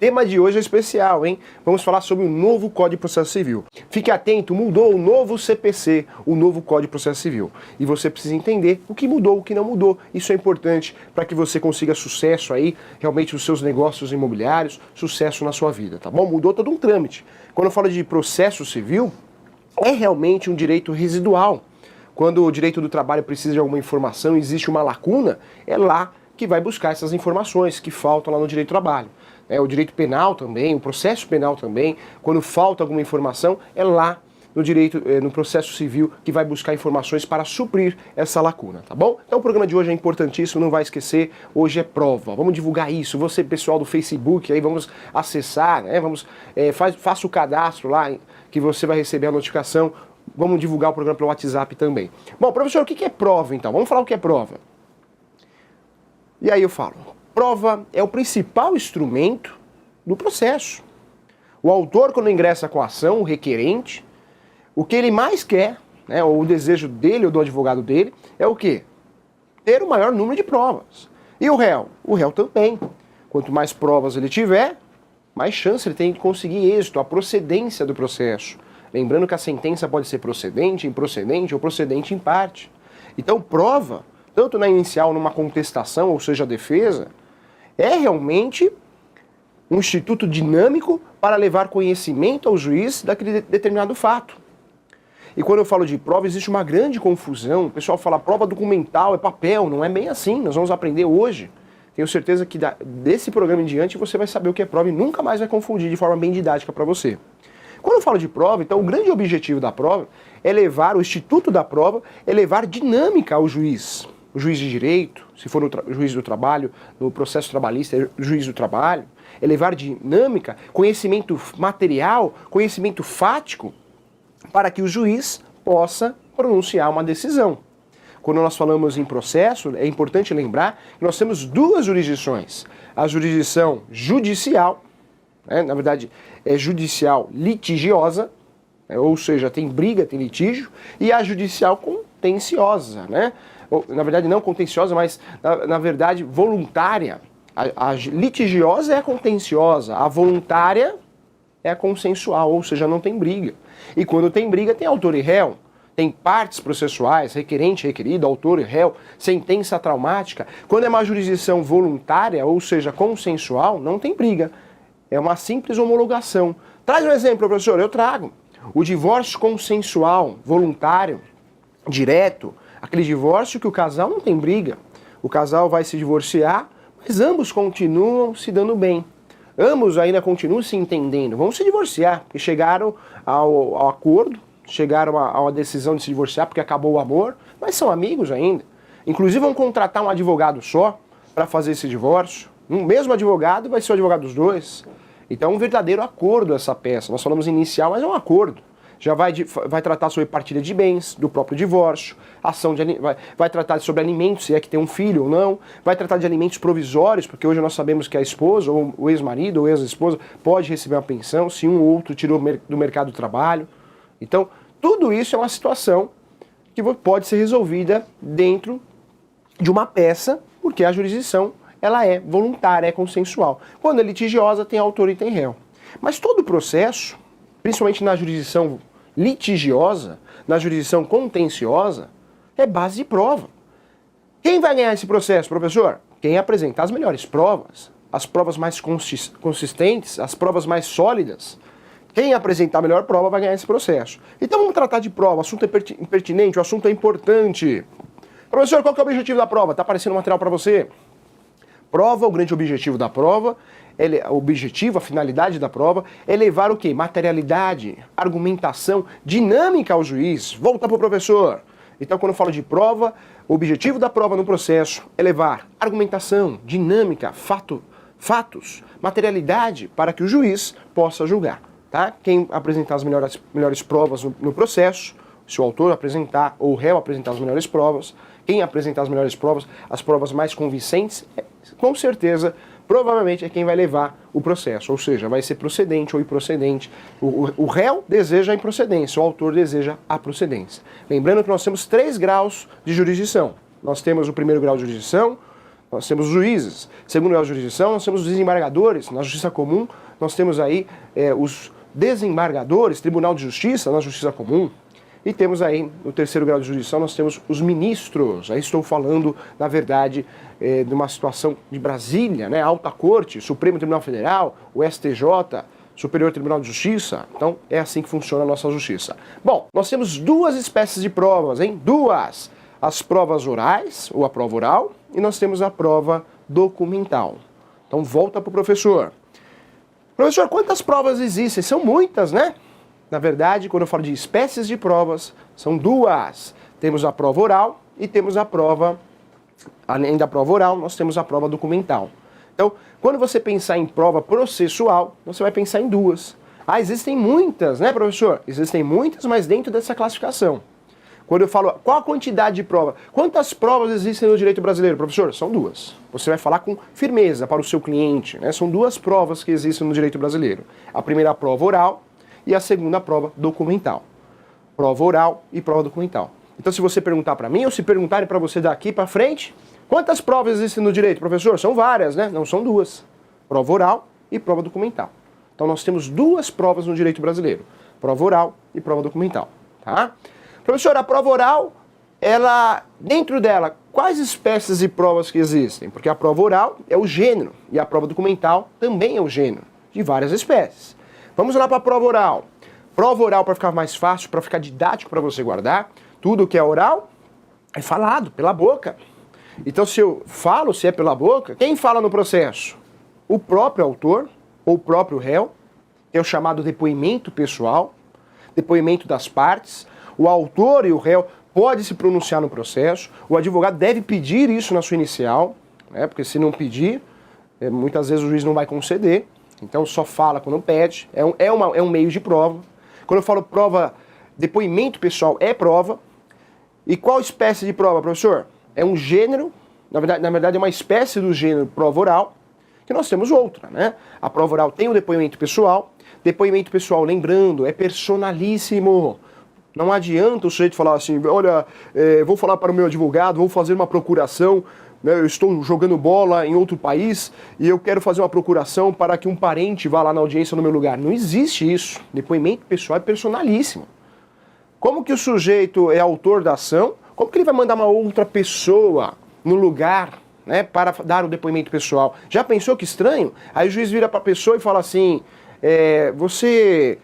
Tema de hoje é especial, hein? Vamos falar sobre o novo Código de Processo Civil. Fique atento, mudou o novo CPC, o novo Código de Processo Civil. E você precisa entender o que mudou, o que não mudou. Isso é importante para que você consiga sucesso aí, realmente nos seus negócios imobiliários, sucesso na sua vida, tá bom? Mudou todo um trâmite. Quando eu falo de processo civil, é realmente um direito residual. Quando o direito do trabalho precisa de alguma informação, existe uma lacuna, é lá que vai buscar essas informações que faltam lá no direito do trabalho. O direito penal também, o processo penal também, quando falta alguma informação, é lá no direito, no processo civil que vai buscar informações para suprir essa lacuna, tá bom? Então o programa de hoje é importantíssimo, não vai esquecer, hoje é prova, vamos divulgar isso, você pessoal do Facebook, aí vamos acessar, né? Faça o cadastro lá, que você vai receber a notificação, vamos divulgar o programa pelo WhatsApp também. Bom, professor, o que é prova então? Vamos falar o que é prova. E aí eu falo, prova é o principal instrumento do processo. O autor, quando ingressa com a ação, o requerente, o que ele mais quer, né, ou o desejo dele ou do advogado dele, é o quê? Ter o maior número de provas. E o réu? O réu também. Quanto mais provas ele tiver, mais chance ele tem de conseguir êxito, a procedência do processo. Lembrando que a sentença pode ser procedente, improcedente ou procedente em parte. Então, prova, tanto na inicial, numa contestação, ou seja, a defesa, é realmente um instituto dinâmico para levar conhecimento ao juiz daquele determinado fato. E quando eu falo de prova, existe uma grande confusão. O pessoal fala prova documental, é papel, não é bem assim. Nós vamos aprender hoje. Tenho certeza que desse programa em diante você vai saber o que é prova e nunca mais vai confundir de forma bem didática para você. Quando eu falo de prova, então o grande objetivo da prova é levar, o instituto da prova, é levar dinâmica ao juiz. O juiz de direito, se for o juiz do trabalho, no processo trabalhista, é o juiz do trabalho, é levar dinâmica, conhecimento material, conhecimento fático, para que o juiz possa pronunciar uma decisão. Quando nós falamos em processo, é importante lembrar que nós temos duas jurisdições. A jurisdição judicial, na verdade é judicial litigiosa, ou seja, tem briga, tem litígio, e a judicial contenciosa, né? Na verdade não contenciosa, mas na verdade voluntária. A litigiosa é a contenciosa, a voluntária é a consensual, ou seja, não tem briga. E quando tem briga tem autor e réu, tem partes processuais, requerente, requerido, autor e réu, sentença traumática. Quando é uma jurisdição voluntária, ou seja, consensual, não tem briga. É uma simples homologação. Traz um exemplo, professor, eu trago. O divórcio consensual, voluntário, direto, aquele divórcio que o casal não tem briga. O casal vai se divorciar, mas ambos continuam se dando bem. Ambos ainda continuam se entendendo. Vão se divorciar, porque chegaram ao acordo, chegaram a uma decisão de se divorciar porque acabou o amor, mas são amigos ainda. Inclusive vão contratar um advogado só para fazer esse divórcio. Um mesmo advogado vai ser o advogado dos dois. Então é um verdadeiro acordo essa peça. Nós falamos inicial, mas é um acordo. Já vai tratar sobre partilha de bens, do próprio divórcio, vai tratar sobre alimentos, se é que tem um filho ou não, vai tratar de alimentos provisórios, porque hoje nós sabemos que a esposa, ou o ex-marido, ou ex-esposa, pode receber uma pensão se um ou outro tirou do mercado do trabalho. Então, tudo isso é uma situação que pode ser resolvida dentro de uma peça, porque a jurisdição ela é voluntária, é consensual. Quando é litigiosa, tem autor e tem réu. Mas todo o processo, principalmente na jurisdição litigiosa, na jurisdição contenciosa, é base de prova. Quem vai ganhar esse processo, professor? Quem apresentar as melhores provas, as provas mais consistentes, as provas mais sólidas. Quem apresentar a melhor prova vai ganhar esse processo. Então vamos tratar de prova, o assunto é pertinente, o assunto é importante. Professor, qual que é o objetivo da prova? Está aparecendo material para você? Prova, o grande objetivo da prova, a finalidade da prova é levar o quê? Materialidade, argumentação, dinâmica ao juiz. Volta para o professor. Então, quando eu falo de prova, o objetivo da prova no processo é levar argumentação, dinâmica, fatos, materialidade para que o juiz possa julgar. Tá? Quem apresentar as melhores provas no processo, se o autor apresentar ou o réu apresentar as melhores provas, quem apresentar as melhores provas, as provas mais convincentes, com certeza, provavelmente é quem vai levar o processo, ou seja, vai ser procedente ou improcedente. O réu deseja a improcedência, o autor deseja a procedência. Lembrando que nós temos 3 graus de jurisdição. Nós temos o primeiro grau de jurisdição, nós temos juízes. Segundo grau de jurisdição, nós temos os desembargadores. Na justiça comum, nós temos aí os desembargadores, Tribunal de Justiça na justiça comum. E temos aí, no terceiro grau de jurisdição, nós temos os ministros. Aí estou falando, na verdade, de uma situação de Brasília, né? Alta Corte, Supremo Tribunal Federal, o STJ, Superior Tribunal de Justiça. Então, é assim que funciona a nossa justiça. Bom, nós temos duas espécies de provas, hein? Duas. As provas orais, ou a prova oral, e nós temos a prova documental. Então, volta para o professor. Professor, quantas provas existem? São muitas, né? Na verdade, quando eu falo de espécies de provas, são duas. Temos a prova oral e temos a prova, além da prova oral, nós temos a prova documental. Então, quando você pensar em prova processual, você vai pensar em duas. Ah, existem muitas, né, professor? Existem muitas, mas dentro dessa classificação. Quando eu falo, qual a quantidade de prova? Quantas provas existem no direito brasileiro, professor? São duas. Você vai falar com firmeza para o seu cliente, né? São duas provas que existem no direito brasileiro. A primeira, a prova oral, e a segunda, a prova documental. Prova oral e prova documental. Então, se você perguntar para mim, ou se perguntarem para você daqui para frente, quantas provas existem no direito, professor? São várias, né? Não, são duas. Prova oral e prova documental. Então, nós temos duas provas no direito brasileiro. Prova oral e prova documental, tá? Professor, a prova oral, ela, dentro dela, quais espécies de provas que existem? Porque a prova oral é o gênero e a prova documental também é o gênero, de várias espécies. Vamos lá para a prova oral. Prova oral, para ficar mais fácil, para ficar didático para você guardar, tudo que é oral é falado pela boca. Então, se eu falo, se é pela boca, quem fala no processo? O próprio autor ou o próprio réu, é o chamado depoimento pessoal, depoimento das partes. O autor e o réu podem se pronunciar no processo, o advogado deve pedir isso na sua inicial, né, porque se não pedir, muitas vezes o juiz não vai conceder. Então só fala quando pede, é um meio de prova. Quando eu falo prova, depoimento pessoal é prova. E qual espécie de prova, professor? É um gênero, na verdade é uma espécie do gênero prova oral, que nós temos outra, né? A prova oral tem o depoimento pessoal. Depoimento pessoal, lembrando, é personalíssimo. Não adianta o sujeito falar assim, olha, vou falar para o meu advogado, vou fazer uma procuração, né, eu estou jogando bola em outro país e eu quero fazer uma procuração para que um parente vá lá na audiência no meu lugar. Não existe isso. Depoimento pessoal é personalíssimo. Como que o sujeito é autor da ação? Como que ele vai mandar uma outra pessoa no lugar, né, para dar o depoimento pessoal? Já pensou que estranho? Aí o juiz vira para a pessoa e fala assim, você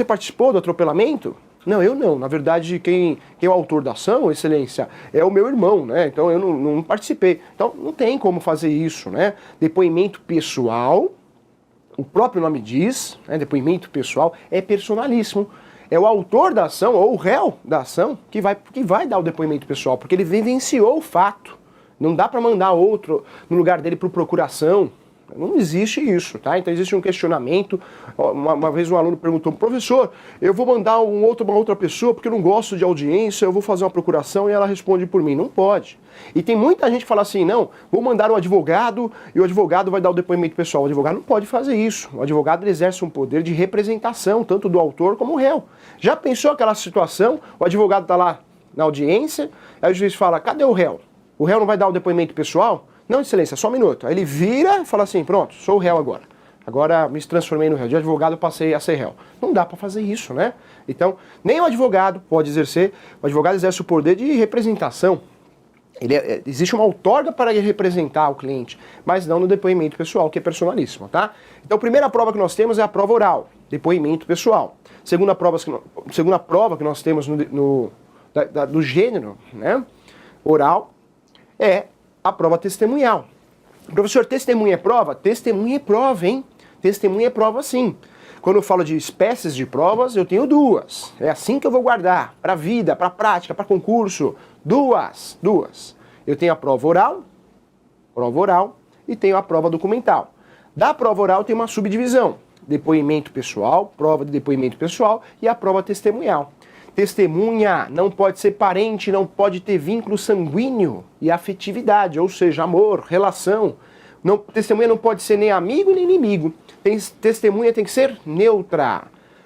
participou do atropelamento? Não, eu não. Na verdade, quem é o autor da ação, excelência, é o meu irmão, né? Então eu não participei. Então não tem como fazer isso, né? Depoimento pessoal, o próprio nome diz, né? Depoimento pessoal é personalíssimo. É o autor da ação, ou o réu da ação, que vai dar o depoimento pessoal, porque ele vivenciou o fato. Não dá para mandar outro no lugar dele para procuração. Não existe isso, tá? Então existe um questionamento. Uma vez um aluno perguntou, professor, eu vou mandar uma outra pessoa porque eu não gosto de audiência, eu vou fazer uma procuração e ela responde por mim. Não pode. E tem muita gente que fala assim, não, vou mandar um advogado e o advogado vai dar o depoimento pessoal. O advogado não pode fazer isso. O advogado exerce um poder de representação, tanto do autor como do réu. Já pensou aquela situação? O advogado está lá na audiência, aí o juiz fala, cadê o réu? O réu não vai dar o depoimento pessoal? Não, excelência, só um minuto. Aí ele vira e fala assim, pronto, sou o réu agora. Agora me transformei no réu. De advogado eu passei a ser réu. Não dá para fazer isso, né? Então, nem o advogado pode exercer. O advogado exerce o poder de representação. Existe uma outorga para representar o cliente, mas não no depoimento pessoal, que é personalíssimo, tá? Então, a primeira prova que nós temos é a prova oral, depoimento pessoal. Segunda prova que nós temos do gênero, né, oral, é a prova testemunhal. Professor, testemunha é prova? Testemunha é prova, hein? Testemunha é prova, sim. Quando eu falo de espécies de provas, eu tenho duas. É assim que eu vou guardar. Para a vida, para a prática, para concurso. Duas. Eu tenho a prova oral, e tenho a prova documental. Da prova oral tem uma subdivisão. Depoimento pessoal, prova de depoimento pessoal e a prova testemunhal. Testemunha não pode ser parente, não pode ter vínculo sanguíneo e afetividade, ou seja, amor, relação. Testemunha não pode ser nem amigo nem inimigo. Testemunha tem que ser neutra.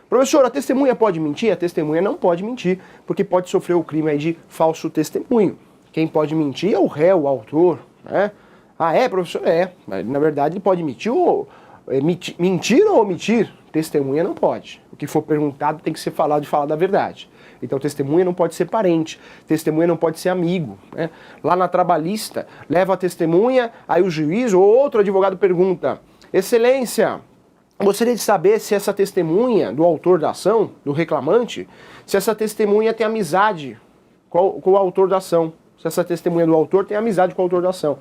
Professor, a testemunha pode mentir? A testemunha não pode mentir, porque pode sofrer o crime aí de falso testemunho. Quem pode mentir é o réu, o autor, né? Ah, é, professor? É. Mas, na verdade, ele pode mentir ou omitir. Testemunha não pode. O que for perguntado tem que ser falado e falar da verdade. Então, testemunha não pode ser parente, testemunha não pode ser amigo, né? Lá na trabalhista, leva a testemunha, aí o juiz ou outro advogado pergunta: Excelência, gostaria de saber se essa testemunha do autor da ação, do reclamante, se essa testemunha tem amizade com o autor da ação, se essa testemunha do autor tem amizade com o autor da ação.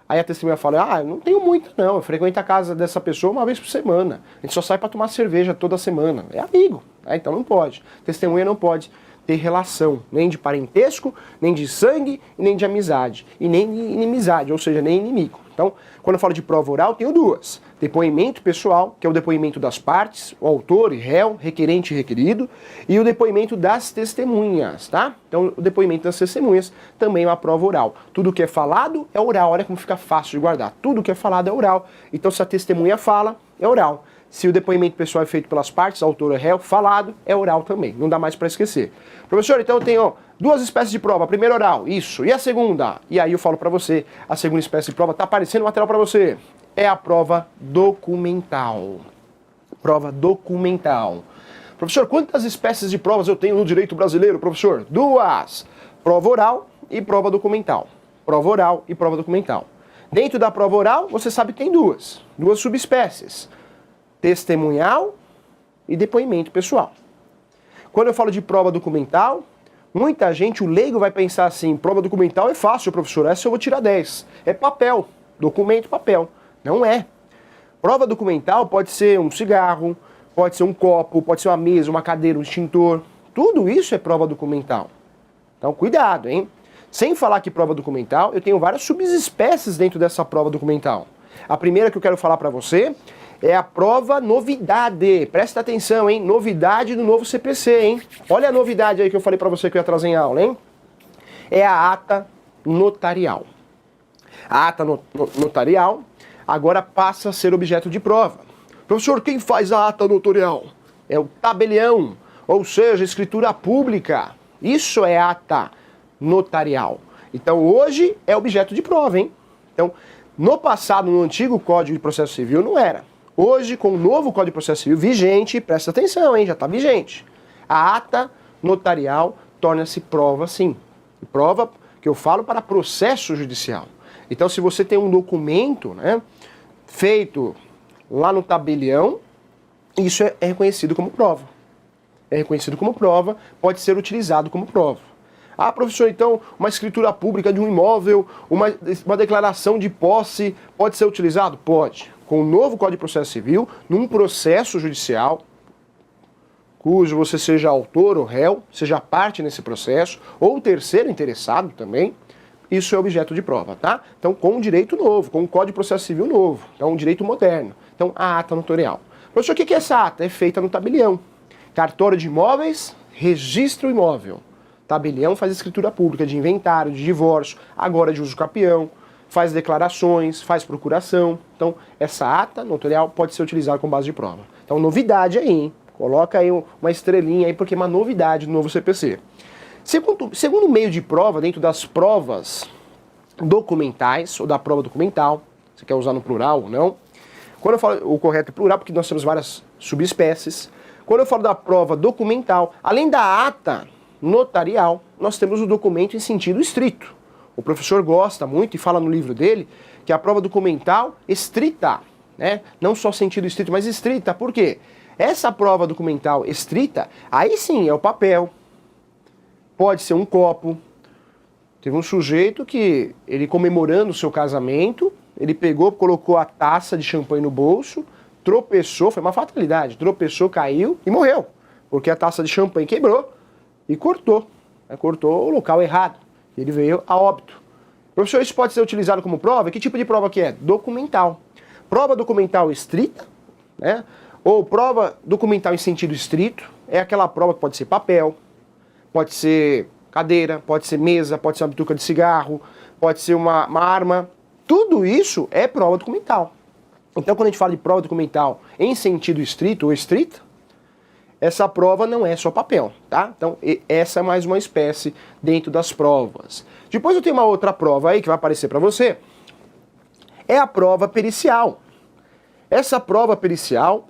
Aí a testemunha fala: eu não tenho muito não, eu frequento a casa dessa pessoa uma vez por semana, a gente só sai para tomar cerveja toda semana, é amigo, então não pode. Testemunha não pode ter relação, nem de parentesco, nem de sangue, nem de amizade, e nem de inimizade, ou seja, nem inimigo. Então, quando eu falo de prova oral, tenho duas: depoimento pessoal, que é o depoimento das partes, o autor e réu, requerente e requerido, e o depoimento das testemunhas, tá? Então, o depoimento das testemunhas também é uma prova oral. Tudo que é falado é oral, olha como fica fácil de guardar. Tudo que é falado é oral. Então, se a testemunha fala, é oral. Se o depoimento pessoal é feito pelas partes, autor e réu, falado, é oral também. Não dá mais para esquecer. Professor, então eu tenho duas espécies de prova. A primeira oral, isso. E a segunda? E aí eu falo para você, a segunda espécie de prova, tá aparecendo no material para você. É a prova documental. Prova documental. Professor, quantas espécies de provas eu tenho no direito brasileiro, professor? Duas. Prova oral e prova documental. Prova oral e prova documental. Dentro da prova oral, você sabe que tem duas subespécies: testemunhal e depoimento pessoal. Quando eu falo de prova documental, muita gente, o leigo, vai pensar assim: prova documental é fácil, professor, essa eu vou tirar 10. É papel, documento, papel. Não é. Prova documental pode ser um cigarro, pode ser um copo, pode ser uma mesa, uma cadeira, um extintor. Tudo isso é prova documental. Então, cuidado, hein? Sem falar que prova documental, eu tenho várias subespécies dentro dessa prova documental. A primeira que eu quero falar para você é a prova novidade. Presta atenção, hein? Novidade do novo CPC, hein? Olha a novidade aí que eu falei para você que eu ia trazer em aula, hein? É a ata notarial. A ata notarial agora passa a ser objeto de prova. Professor, quem faz a ata notarial? É o tabelião, ou seja, escritura pública. Isso é ata notarial. Então hoje é objeto de prova, hein? Então, no passado, no antigo Código de Processo Civil, não era. Hoje, com o novo Código de Processo Civil vigente, presta atenção, hein? Já está vigente. A ata notarial torna-se prova, sim. Prova que eu falo para processo judicial. Então, se você tem um documento, né, feito lá no tabelião, isso é reconhecido como prova. É reconhecido como prova, pode ser utilizado como prova. Ah, professor, então uma escritura pública de um imóvel, uma declaração de posse pode ser utilizado? Pode. Com o novo Código de Processo Civil, num processo judicial, cujo você seja autor ou réu, seja parte nesse processo, ou terceiro interessado também, isso é objeto de prova, tá? Então, com um direito novo, com um Código de Processo Civil novo, então um direito moderno. Então, a ata notarial. Professor, o que é essa ata? É feita no tabelião. Cartório de imóveis, registra o imóvel. Tabelião faz escritura pública de inventário, de divórcio, agora de uso capião, faz declarações, faz procuração. Então, essa ata notarial pode ser utilizada como base de prova. Então, novidade aí, hein? Coloca aí uma estrelinha aí, porque é uma novidade do novo CPC. Segundo meio de prova, dentro das provas documentais, ou da prova documental, você quer usar no plural ou não. Quando eu falo o correto é plural, porque nós temos várias subespécies. Quando eu falo da prova documental, além da ata notarial, nós temos o documento em sentido estrito. O professor gosta muito e fala no livro dele que a prova documental estrita, né? Não só sentido estrito, mas estrita. Por quê? Essa prova documental estrita, aí sim é o papel, pode ser um copo. Teve um sujeito que, ele comemorando o seu casamento, ele pegou, colocou a taça de champanhe no bolso, tropeçou, foi uma fatalidade, tropeçou, caiu e morreu, porque a taça de champanhe quebrou e cortou o local errado. Ele veio a óbito. Professor, isso pode ser utilizado como prova? Que tipo de prova que é? Documental. Prova documental estrita, né? Ou prova documental em sentido estrito, é aquela prova que pode ser papel, pode ser cadeira, pode ser mesa, pode ser uma bituca de cigarro, pode ser uma arma. Tudo isso é prova documental. Então, quando a gente fala de prova documental em sentido estrito ou estrita, essa prova não é só papel, tá? Então, essa é mais uma espécie dentro das provas. Depois eu tenho uma outra prova aí que vai aparecer para você, é a prova pericial. Essa prova pericial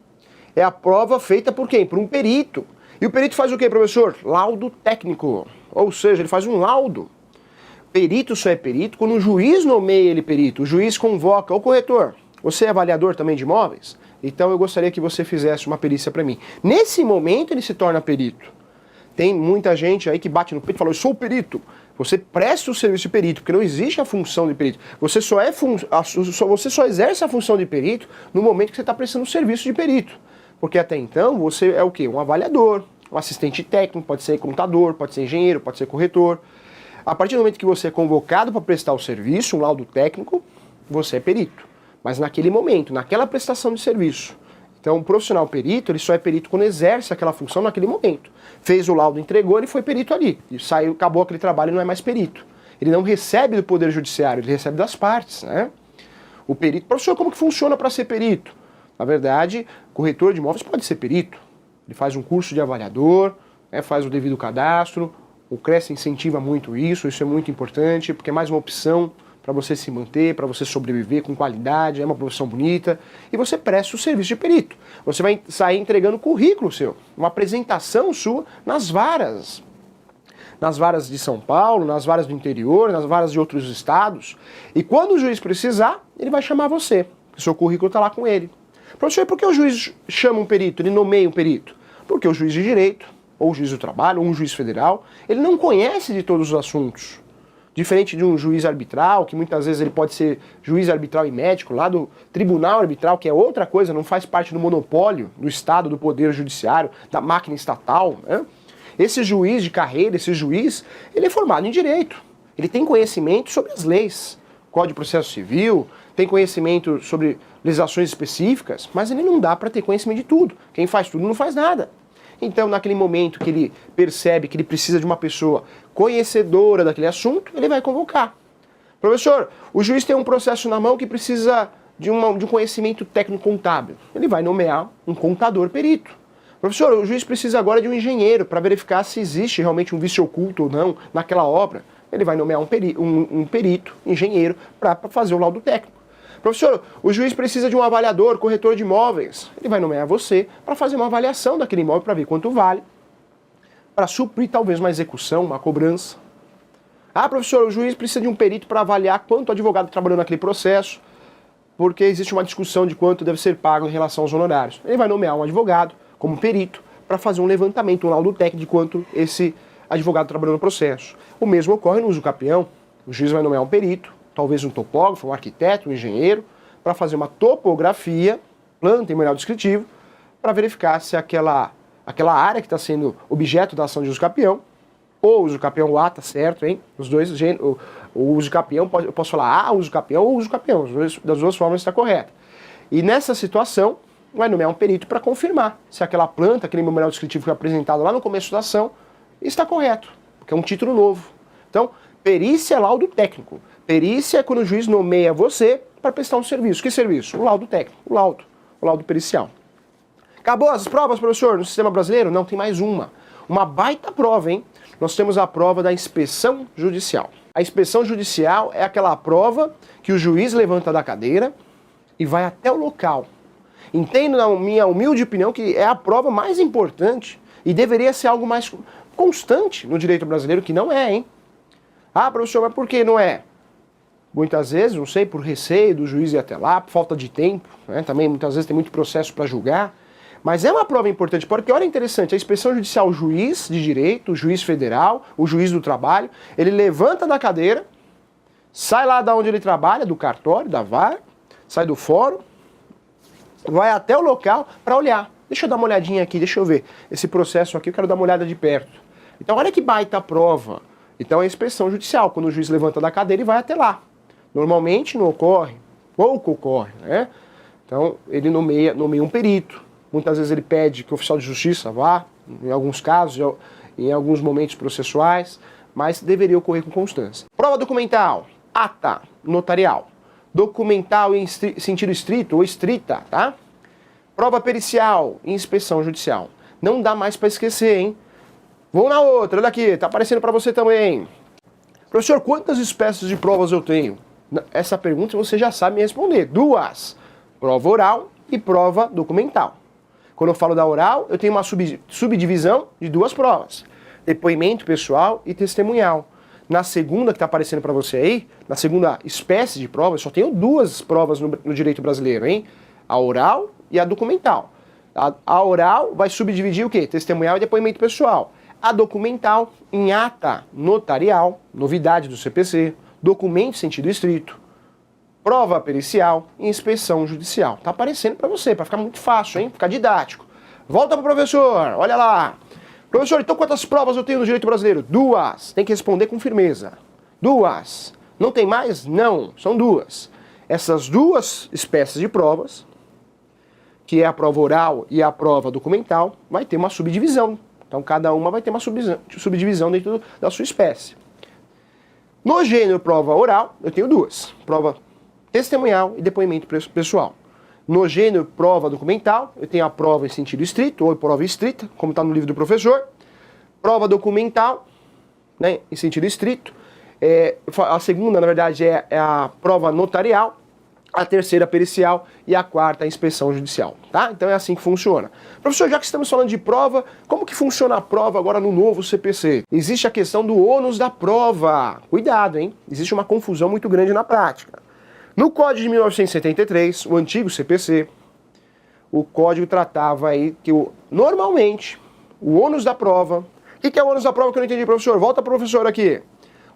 é a prova feita por quem? Por um perito. E o perito faz o quê, professor? Laudo técnico. Ou seja, ele faz um laudo. Perito só é perito quando o juiz nomeia ele perito. O juiz convoca o corretor. Você é avaliador também de imóveis? Então eu gostaria que você fizesse uma perícia para mim. Nesse momento ele se torna perito. Tem muita gente aí que bate no peito e fala, eu sou o perito. Você presta o serviço de perito, porque não existe a função de perito. Você só exerce a função de perito no momento que você está prestando o serviço de perito. Porque até então você é o quê? Um avaliador, um assistente técnico, pode ser contador, pode ser engenheiro, pode ser corretor. A partir do momento que você é convocado para prestar o serviço, um laudo técnico, você é perito. Mas naquele momento, naquela prestação de serviço. Então, um profissional perito, ele só é perito quando exerce aquela função naquele momento. Fez o laudo, entregou, ele foi perito ali. E saiu, acabou aquele trabalho e não é mais perito. Ele não recebe do Poder Judiciário, ele recebe das partes, né? O perito, professor, como que funciona para ser perito? Na verdade, corretor de imóveis pode ser perito. Ele faz um curso de avaliador, né, faz o devido cadastro. O CRES incentiva muito isso é muito importante, porque é mais uma opção para você se manter, para você sobreviver com qualidade, é uma profissão bonita, e você presta o serviço de perito. Você vai sair entregando currículo seu, uma apresentação sua nas varas de São Paulo, nas varas do interior, nas varas de outros estados, e quando o juiz precisar, ele vai chamar você, o seu currículo está lá com ele. Professor, por que o juiz chama um perito, ele nomeia um perito? Porque o juiz de direito, ou o juiz do trabalho, ou um juiz federal, ele não conhece de todos os assuntos. Diferente de um juiz arbitral, que muitas vezes ele pode ser juiz arbitral e médico, lá do tribunal arbitral, que é outra coisa, não faz parte do monopólio do Estado, do Poder Judiciário, da máquina estatal, né? Esse juiz de carreira, esse juiz, ele é formado em direito. Ele tem conhecimento sobre as leis, Código de Processo Civil, tem conhecimento sobre legislações específicas, mas ele não dá para ter conhecimento de tudo. Quem faz tudo não faz nada. Então, naquele momento que ele percebe que ele precisa de uma pessoa conhecedora daquele assunto, ele vai convocar. Professor, o juiz tem um processo na mão que precisa de um conhecimento técnico-contábil. Ele vai nomear um contador perito. Professor, o juiz precisa agora de um engenheiro para verificar se existe realmente um vício oculto ou não naquela obra. Ele vai nomear um perito, engenheiro, para fazer o laudo técnico. Professor, o juiz precisa de um avaliador, corretor de imóveis. Ele vai nomear você para fazer uma avaliação daquele imóvel para ver quanto vale, para suprir talvez uma execução, uma cobrança. Ah, professor, o juiz precisa de um perito para avaliar quanto o advogado trabalhou naquele processo, porque existe uma discussão de quanto deve ser pago em relação aos honorários. Ele vai nomear um advogado como perito para fazer um levantamento, um laudo técnico de quanto esse advogado trabalhou no processo. O mesmo ocorre no uso capião. O juiz vai nomear um perito, talvez um topógrafo, um arquiteto, um engenheiro, para fazer uma topografia, planta e memorial descritivo, para verificar se aquela área que está sendo objeto da ação de uso capião, ou uso capião ou A, tá certo, hein? Os dois, o uso capião, eu posso falar uso capião ou uso capião, das duas formas está correto. E nessa situação, vai nomear um perito para confirmar se aquela planta, aquele memorial descritivo que foi apresentado lá no começo da ação, está correto, porque é um título novo. Então, perícia é laudo técnico. Perícia é quando o juiz nomeia você para prestar um serviço. Que serviço? O laudo técnico, o laudo pericial. Acabou as provas, professor, no sistema brasileiro? Não, tem mais uma. Uma baita prova, hein? Nós temos a prova da inspeção judicial. A inspeção judicial é aquela prova que o juiz levanta da cadeira e vai até o local. Entendo, na minha humilde opinião, que é a prova mais importante e deveria ser algo mais constante no direito brasileiro, que não é, hein? Ah, professor, mas por que não é? Muitas vezes, não sei, por receio do juiz ir até lá, por falta de tempo, né? Também muitas vezes tem muito processo para julgar. Mas é uma prova importante, porque olha interessante, a inspeção judicial, o juiz de direito, o juiz federal, o juiz do trabalho, ele levanta da cadeira, sai lá da onde ele trabalha, do cartório, da vara, sai do fórum, vai até o local para olhar. Deixa eu dar uma olhadinha aqui, deixa eu ver. Esse processo aqui eu quero dar uma olhada de perto. Então olha que baita prova. Então é a inspeção judicial, quando o juiz levanta da cadeira e vai até lá. Normalmente não ocorre, pouco ocorre, né? Então ele nomeia um perito. Muitas vezes ele pede que o oficial de justiça vá, em alguns casos, em alguns momentos processuais, mas deveria ocorrer com constância. Prova documental, ata notarial. Documental em sentido estrito ou estrita, tá? Prova pericial, inspeção judicial. Não dá mais para esquecer, hein? Vamos na outra, olha aqui, tá aparecendo para você também. Professor, quantas espécies de provas eu tenho? Essa pergunta você já sabe me responder. Duas. Prova oral e prova documental. Quando eu falo da oral, eu tenho uma subdivisão de duas provas. Depoimento pessoal e testemunhal. Na segunda que está aparecendo para você aí, na segunda espécie de prova, eu só tenho duas provas no direito brasileiro, hein? A oral e a documental. A oral vai subdividir o quê? Testemunhal e depoimento pessoal. A documental em ata notarial, novidade do CPC, documento em sentido estrito, prova pericial e inspeção judicial. Tá aparecendo para você, para ficar muito fácil, hein? Ficar didático. Volta pro professor, olha lá. Professor, então quantas provas eu tenho no direito brasileiro? Duas. Tem que responder com firmeza. Duas. Não tem mais? Não, são duas. Essas duas espécies de provas, que é a prova oral e a prova documental, vai ter uma subdivisão. Então cada uma vai ter uma subdivisão dentro da sua espécie. No gênero prova oral, eu tenho duas. Prova testemunhal e depoimento pessoal. No gênero prova documental, eu tenho a prova em sentido estrito, ou prova estrita, como está no livro do professor. Prova documental, né, em sentido estrito. A segunda, na verdade, é a prova notarial. A terceira, pericial. E a quarta, a inspeção judicial. Tá? Então é assim que funciona. Professor, já que estamos falando de prova, como que funciona a prova agora no novo CPC? Existe a questão do ônus da prova. Cuidado, hein? Existe uma confusão muito grande na prática. No Código de 1973, o antigo CPC, o código tratava aí que normalmente o ônus da prova... O que é o ônus da prova que eu não entendi, professor? Volta pro professor aqui.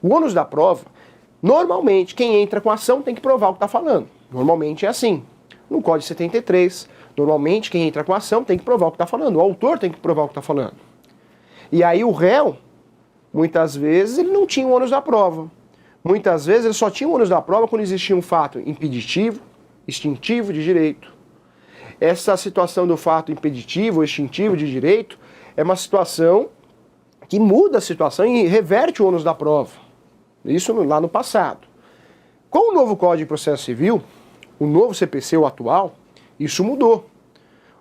O ônus da prova, normalmente quem entra com a ação tem que provar o que está falando. Normalmente é assim. No Código de 73, normalmente quem entra com a ação tem que provar o que está falando. O autor tem que provar o que está falando. E aí o réu, muitas vezes, ele não tinha o ônus da prova. Muitas vezes ele só tinha o ônus da prova quando existia um fato impeditivo, extintivo de direito. Essa situação do fato impeditivo ou extintivo de direito é uma situação que muda a situação e reverte o ônus da prova. Isso lá no passado. Com o novo Código de Processo Civil, o novo CPC, o atual, isso mudou.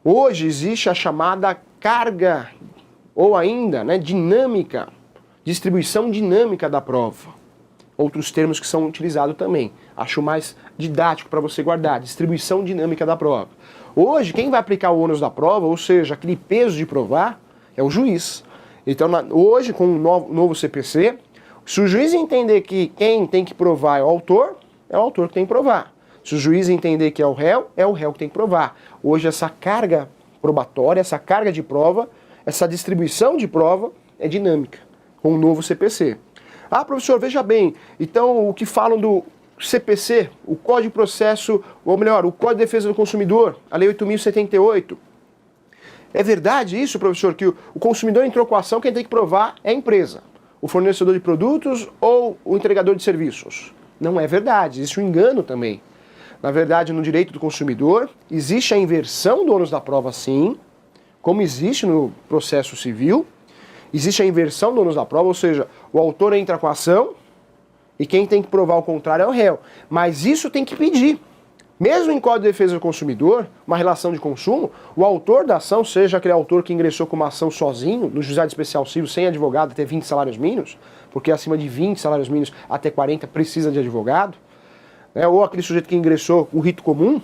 Hoje existe a chamada carga, ou ainda, né, dinâmica, distribuição dinâmica da prova. Outros termos que são utilizados também. Acho mais didático para você guardar. Distribuição dinâmica da prova. Hoje, quem vai aplicar o ônus da prova, ou seja, aquele peso de provar, é o juiz. Então, hoje, com o novo CPC, se o juiz entender que quem tem que provar é o autor que tem que provar. Se o juiz entender que é o réu que tem que provar. Hoje, essa carga probatória, essa carga de prova, essa distribuição de prova é dinâmica, com o novo CPC. Ah, professor, veja bem, então o que falam do CPC, o Código de Processo, ou melhor, o Código de Defesa do Consumidor, a Lei 8.078. É verdade isso, professor, que o consumidor entrou com a ação, quem tem que provar é a empresa, o fornecedor de produtos ou o entregador de serviços? Não é verdade, existe um engano também. Na verdade, no direito do consumidor, existe a inversão do ônus da prova, sim, como existe no processo civil. Existe a inversão do ônus da prova, ou seja, o autor entra com a ação e quem tem que provar o contrário é o réu. Mas isso tem que pedir. Mesmo em Código de Defesa do Consumidor, uma relação de consumo, o autor da ação, seja aquele autor que ingressou com uma ação sozinho, no juizado especial civil, sem advogado, até 20 salários mínimos, porque acima de 20 salários mínimos até 40 precisa de advogado, né? Ou aquele sujeito que ingressou com o rito comum,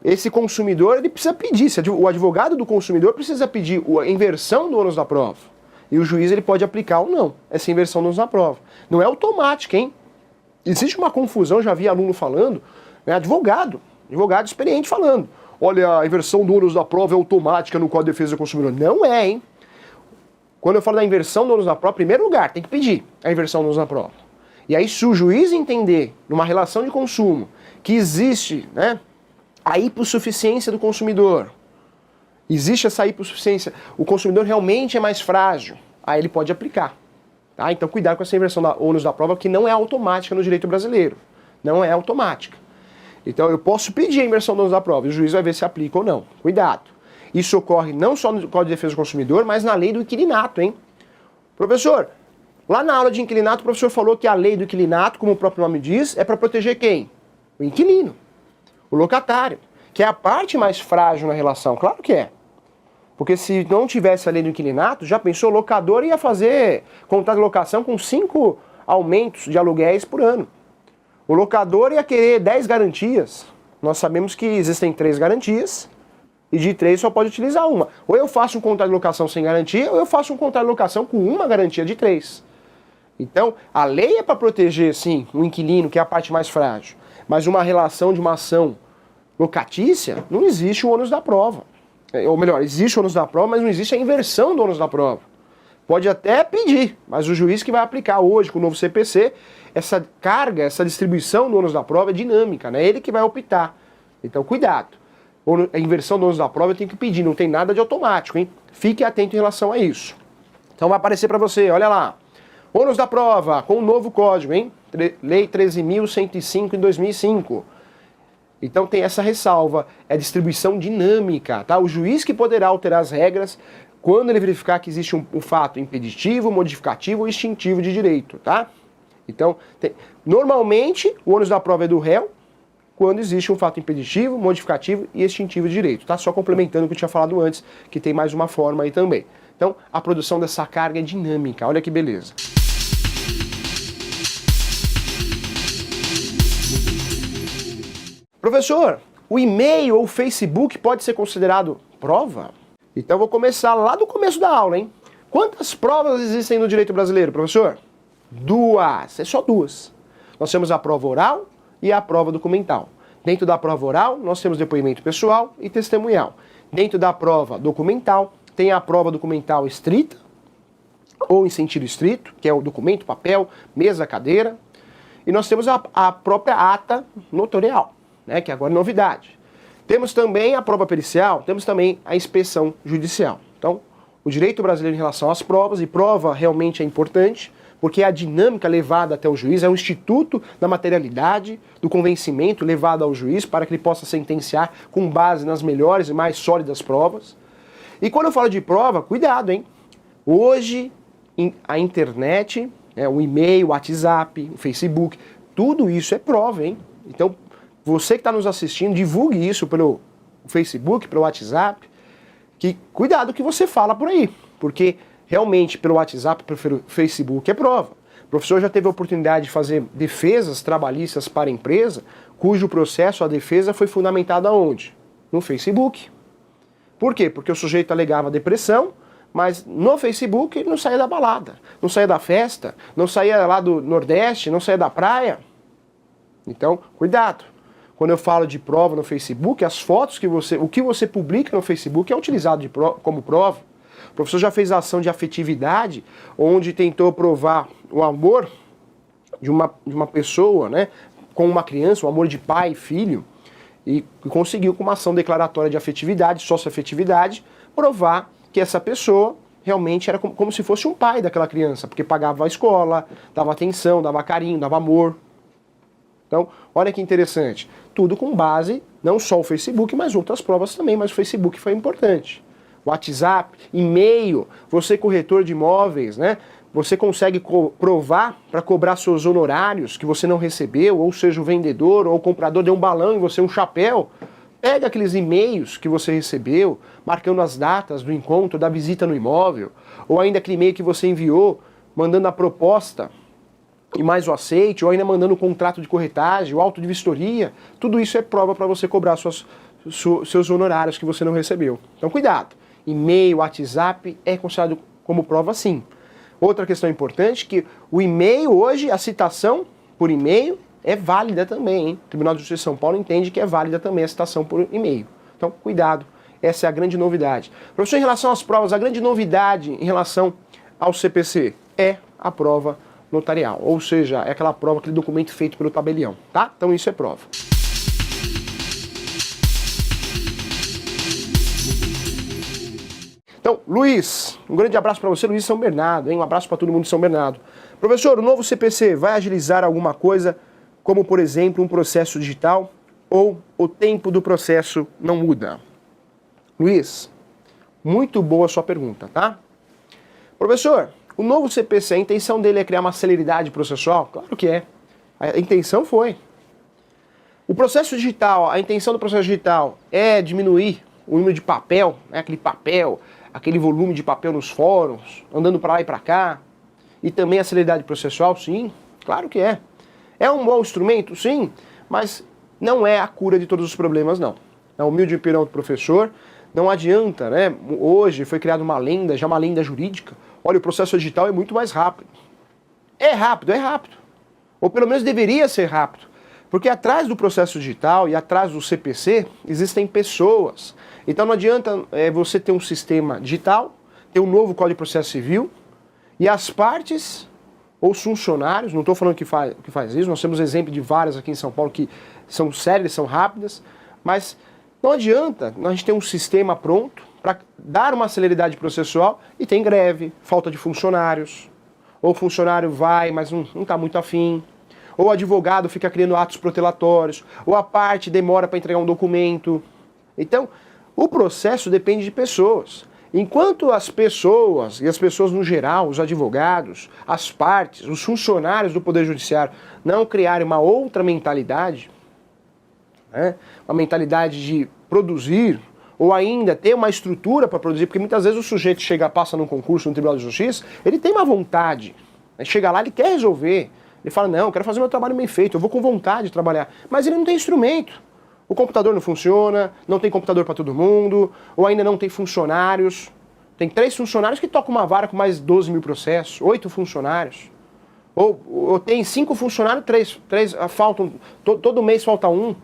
esse consumidor ele precisa pedir, o advogado do consumidor precisa pedir a inversão do ônus da prova. E o juiz ele pode aplicar ou não essa inversão do ônus da prova. Não é automática, hein? Existe uma confusão, já vi aluno falando, né, advogado experiente falando. Olha, a inversão do ônus da prova é automática no Código de Defesa do Consumidor. Não é, hein? Quando eu falo da inversão do ônus da prova, em primeiro lugar, tem que pedir a inversão do ônus da prova. E aí, se o juiz entender, numa relação de consumo, que existe, né, a hipossuficiência do consumidor, existe essa hipossuficiência, o consumidor realmente é mais frágil, aí ele pode aplicar. Tá? Então cuidado com essa inversão da ônus da prova, que não é automática no direito brasileiro. Não é automática. Então eu posso pedir a inversão do ônus da prova, e o juiz vai ver se aplica ou não. Cuidado. Isso ocorre não só no Código de Defesa do Consumidor, mas na lei do inquilinato, hein? Professor, lá na aula de inquilinato, o professor falou que a lei do inquilinato, como o próprio nome diz, é para proteger quem? O inquilino. O locatário, que é a parte mais frágil na relação. Claro que é. Porque se não tivesse a lei do inquilinato, já pensou, o locador ia fazer contrato de locação com 5 aumentos de aluguéis por ano. O locador ia querer 10 garantias. Nós sabemos que existem 3 garantias e de 3 só pode utilizar uma. Ou eu faço um contrato de locação sem garantia, ou eu faço um contrato de locação com uma garantia de 3. Então, a lei é para proteger, sim, o inquilino, que é a parte mais frágil. Mas uma relação de uma ação locatícia, não existe o ônus da prova. Ou melhor, existe o ônus da prova, mas não existe a inversão do ônus da prova. Pode até pedir, mas o juiz que vai aplicar hoje com o novo CPC, essa carga, essa distribuição do ônus da prova é dinâmica, né? Ele que vai optar. Então, cuidado. A inversão do ônus da prova eu tenho que pedir, não tem nada de automático, hein? Fique atento em relação a isso. Então vai aparecer para você, olha lá. Ônus da prova, com o novo código, hein? Lei 13.105 em 2005. Então tem essa ressalva, é distribuição dinâmica, tá? O juiz que poderá alterar as regras quando ele verificar que existe um fato impeditivo, modificativo ou extintivo de direito, tá? Então, normalmente, o ônus da prova é do réu quando existe um fato impeditivo, modificativo e extintivo de direito, tá? Só complementando o que eu tinha falado antes, que tem mais uma forma aí também. Então, a produção dessa carga é dinâmica, olha que beleza. Professor, o e-mail ou o Facebook pode ser considerado prova? Então vou começar lá do começo da aula, hein? Quantas provas existem no direito brasileiro, professor? 2, é só 2. Nós temos a prova oral e a prova documental. Dentro da prova oral, nós temos depoimento pessoal e testemunhal. Dentro da prova documental, tem a prova documental estrita, ou em sentido estrito, que é o documento, papel, mesa, cadeira. E nós temos a própria ata notarial, né, que agora é novidade. Temos também a prova pericial, temos também a inspeção judicial. Então, o direito brasileiro em relação às provas, e prova realmente é importante, porque a dinâmica levada até o juiz é um instituto da materialidade, do convencimento levado ao juiz para que ele possa sentenciar com base nas melhores e mais sólidas provas. E quando eu falo de prova, cuidado, hein? Hoje, a internet, o e-mail, o WhatsApp, o Facebook, tudo isso é prova, hein? Então, você que está nos assistindo, divulgue isso pelo Facebook, pelo WhatsApp, que cuidado que você fala por aí, porque realmente pelo WhatsApp, pelo Facebook é prova. O professor já teve a oportunidade de fazer defesas trabalhistas para a empresa, cujo processo, a defesa, foi fundamentada aonde? No Facebook. Por quê? Porque o sujeito alegava depressão, mas no Facebook ele não saía da balada, não saía da festa, não saía lá do Nordeste, não saía da praia. Então, cuidado. Quando eu falo de prova no Facebook, as fotos o que você publica no Facebook é utilizado como prova. O professor já fez ação de afetividade, onde tentou provar o amor de uma pessoa, né, com uma criança, o amor de pai e filho, e conseguiu, com uma ação declaratória de afetividade, socioafetividade, provar que essa pessoa realmente era como se fosse um pai daquela criança, porque pagava a escola, dava atenção, dava carinho, dava amor. Então, olha que interessante. Tudo com base, não só o Facebook, mas outras provas também, mas o Facebook foi importante. WhatsApp, e-mail, você corretor de imóveis, né? Você consegue provar para cobrar seus honorários que você não recebeu, ou seja, o vendedor ou o comprador deu um balão e você um chapéu. Pega aqueles e-mails que você recebeu, marcando as datas do encontro, da visita no imóvel, ou ainda aquele e-mail que você enviou, mandando a proposta e mais o aceite, ou ainda mandando o contrato de corretagem, o auto de vistoria. Tudo isso é prova para você cobrar seus honorários que você não recebeu. Então cuidado, e-mail, WhatsApp é considerado como prova sim. Outra questão importante, que o e-mail hoje, a citação por e-mail é válida também, hein? O Tribunal de Justiça de São Paulo entende que é válida também a citação por e-mail. Então cuidado, essa é a grande novidade. Professor, em relação às provas, a grande novidade em relação ao CPC é a prova notarial, ou seja, é aquela prova, aquele documento feito pelo tabelião, tá? Então isso é prova. Então, Luiz, um grande abraço para você, Luiz de São Bernardo, hein? Um abraço para todo mundo de São Bernardo. Professor, o novo CPC vai agilizar alguma coisa, como por exemplo um processo digital, ou o tempo do processo não muda? Luiz, muito boa a sua pergunta, tá? Professor, o novo CPC, a intenção dele é criar uma celeridade processual? Claro que é. A intenção foi. O processo digital, a intenção do processo digital é diminuir o número de papel, né, aquele volume de papel nos fóruns, andando para lá e para cá, e também a celeridade processual? Sim, claro que é. É um bom instrumento? Sim, mas não é a cura de todos os problemas, não. Na humilde opinião do professor, não adianta, né? Hoje foi criada uma lenda, já uma lenda jurídica. Olha, o processo digital é muito mais rápido. É rápido, é rápido. Ou pelo menos deveria ser rápido. Porque atrás do processo digital e atrás do CPC existem pessoas. Então não adianta você ter um sistema digital, ter um novo Código de Processo Civil e as partes ou os funcionários, não estou falando que faz isso, nós temos exemplo de várias aqui em São Paulo que são sérias, são rápidas, mas não adianta a gente ter um sistema pronto para dar uma celeridade processual e tem greve, falta de funcionários, ou o funcionário vai, mas não está muito afim, ou o advogado fica criando atos protelatórios, ou a parte demora para entregar um documento. Então, o processo depende de pessoas. Enquanto as pessoas, e as pessoas no geral, os advogados, as partes, os funcionários do Poder Judiciário, não criarem uma outra mentalidade, né, uma mentalidade de produzir, ou ainda ter uma estrutura para produzir, porque muitas vezes o sujeito passa num concurso no Tribunal de Justiça, ele tem uma vontade, né, chega lá, ele quer resolver, ele fala, não, eu quero fazer meu trabalho bem feito, eu vou com vontade de trabalhar, mas ele não tem instrumento. O computador não funciona, não tem computador para todo mundo, ou ainda não tem funcionários. Tem 3 funcionários que tocam uma vara com mais 12 mil processos, 8 funcionários. Ou tem 5 funcionários, 3 faltam, todo mês falta um.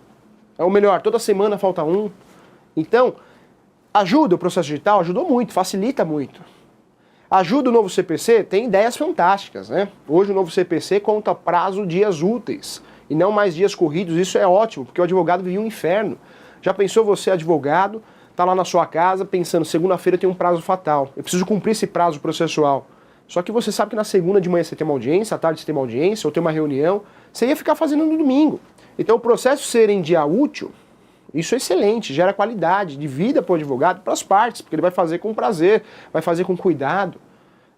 Ou melhor, toda semana falta um. Então, ajuda o processo digital? Ajudou muito, facilita muito. Ajuda o novo CPC? Tem ideias fantásticas, né? Hoje o novo CPC conta prazo dias úteis e não mais dias corridos. Isso é ótimo, porque o advogado vive um inferno. Já pensou você, advogado, tá lá na sua casa pensando, segunda-feira tem um prazo fatal, eu preciso cumprir esse prazo processual. Só que você sabe que na segunda de manhã você tem uma audiência, à tarde você tem uma audiência, ou tem uma reunião, você ia ficar fazendo no domingo. Então o processo ser em dia útil, isso é excelente, gera qualidade de vida para o advogado, para as partes, porque ele vai fazer com prazer, vai fazer com cuidado.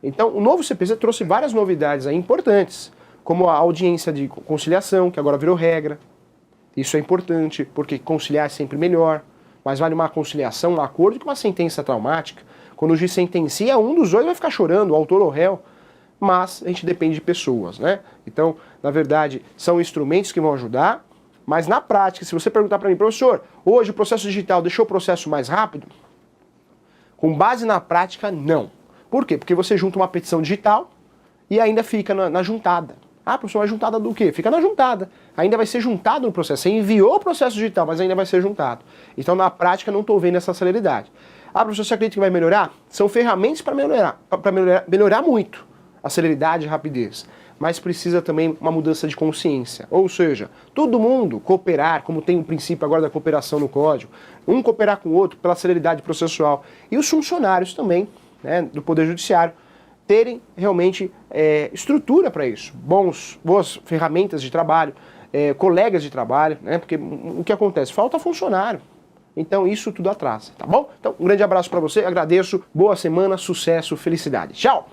Então o novo CPC trouxe várias novidades aí importantes, como a audiência de conciliação, que agora virou regra. Isso é importante, porque conciliar é sempre melhor. Mas vale uma conciliação, um acordo, que uma sentença traumática. Quando o juiz sentencia, um dos dois vai ficar chorando, o autor ou o réu. Mas a gente depende de pessoas, né? Então, na verdade, são instrumentos que vão ajudar, mas na prática, se você perguntar para mim, professor, hoje o processo digital deixou o processo mais rápido? Com base na prática, não. Por quê? Porque você junta uma petição digital e ainda fica na juntada. Ah, professor, mas juntada do quê? Fica na juntada. Ainda vai ser juntado no processo. Você enviou o processo digital, mas ainda vai ser juntado. Então, na prática, não estou vendo essa celeridade. Ah, professor, você acredita que vai melhorar? São ferramentas para melhorar muito a celeridade e a rapidez. Mas precisa também uma mudança de consciência. Ou seja, todo mundo cooperar, como tem o princípio agora da cooperação no código, um cooperar com o outro pela celeridade processual. E os funcionários também, né, do Poder Judiciário, terem realmente estrutura para isso, boas ferramentas de trabalho, colegas de trabalho, né? Porque o que acontece? Falta funcionário. Então isso tudo atrasa, tá bom? Então um grande abraço para você, agradeço, boa semana, sucesso, felicidade. Tchau!